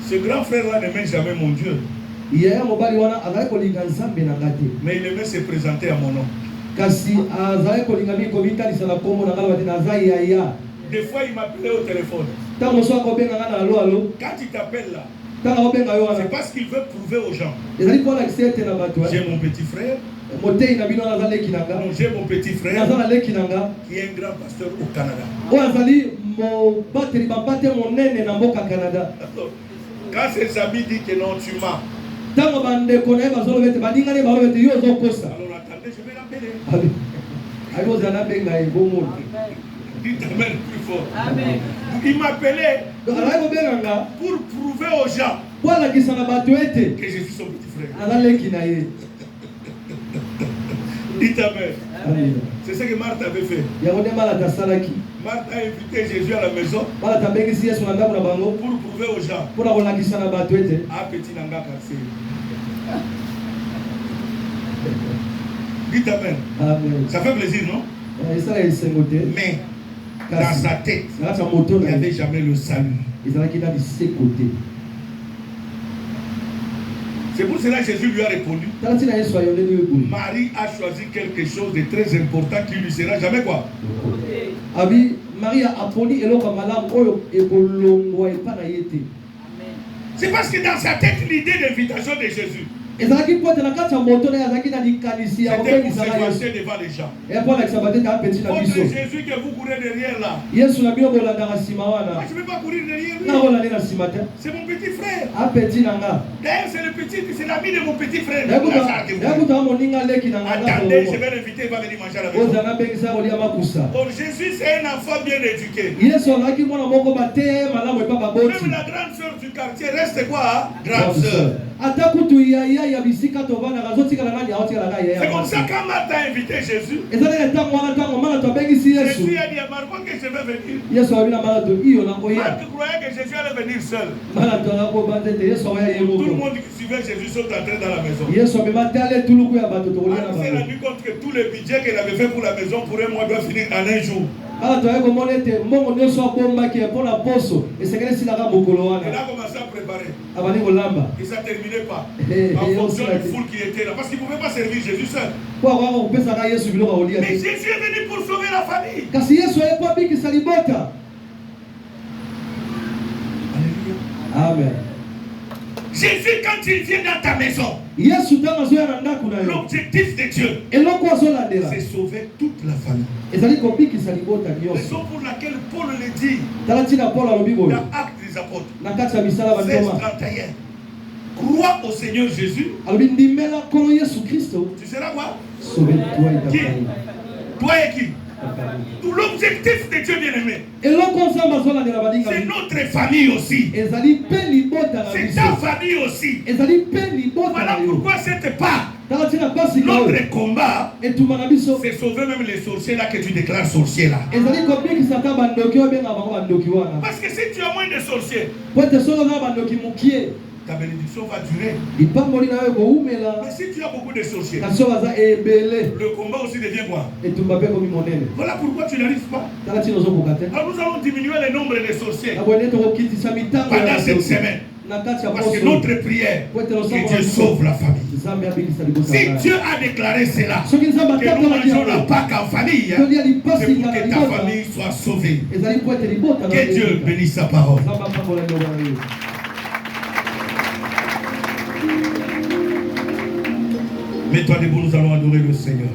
Ce grand frère-là n'aimait jamais mon Dieu. Mais il aimait se présenter à mon nom. Des fois, il m'appelait au téléphone. Quand il t'appelle là, c'est parce qu'il veut prouver aux gens. J'ai mon petit frère. J'ai mon petit frère qui est un grand pasteur au Canada. Quand ses amis disent que non, tu m'as. Alors attendez, je vais l'appeler. Dites Amen plus fort. Amen. Il m'appelait pour prouver aux gens que je suis son petit frère. Dites Amen. C'est ce que Marthe avait fait. Marthe a invité Jésus à la maison pour prouver aux gens. Ah, petit nanga cassé. Dites Amen. Ça fait plaisir, non? Mais dans sa tête, il n'y avait jamais le salut. C'est pour cela que Jésus lui a répondu. Marie a choisi quelque chose de très important qui lui sera jamais quoi? C'est parce que dans sa tête, l'idée d'invitation de Jésus, c'était pour se vanter devant les gens. Votre Jésus que vous courez derrière là. Moi, je ne peux pas courir derrière lui. C'est mon petit frère. D'ailleurs, c'est c'est l'ami de mon petit frère. Attendez, je vais l'inviter, il va venir manger à la maison. Or, Jésus, c'est un enfant bien éduqué. Même la grande sœur du quartier reste quoi? Grande sœur. C'est comme ça quand Marthe a invité Jésus. Jésus a dit à Marc que je vais venir. Marthe croyait que Jésus allait venir seul. Tout le monde qui suivait Jésus sont entrés dans la maison. Il s'est rendu compte que tout le budget qu'il avait fait pour la maison pour un mois doit finir en un jour. Il a commencé à préparer. Et ça ne terminait pas. En fonction du foule qui était là. Parce qu'il ne pouvait pas servir Jésus seul. Mais Jésus est venu pour sauver la famille. Alléluia. Amen. Jésus, quand il vient dans ta maison, l'objectif de Dieu, c'est sauver toute la famille. Raison pour laquelle Paul le dit dans Actes des Apôtres, 16:31. Crois au Seigneur Jésus. Tu seras quoi? Qui? Toi et qui? Tout l'objectif de Dieu bien-aimé, c'est notre famille aussi. C'est ta famille aussi. Voilà pourquoi cette part, notre combat, c'est sauver même les sorciers là que tu déclares sorciers là. Parce que si tu as moins de sorciers, ta bénédiction va durer. Mais si tu as beaucoup de sorciers, le combat aussi devient quoi? Voilà pourquoi tu n'arrives pas. Alors nous allons diminuer le nombre de sorciers pendant cette semaine. Parce que notre prière, que Dieu sauve la famille. Si Dieu a déclaré cela, que nous mangeons la Pâque en famille, c'est pour que ta famille soit sauvée. Que Dieu bénisse sa parole. Mets-toi debout, nous allons adorer le Seigneur.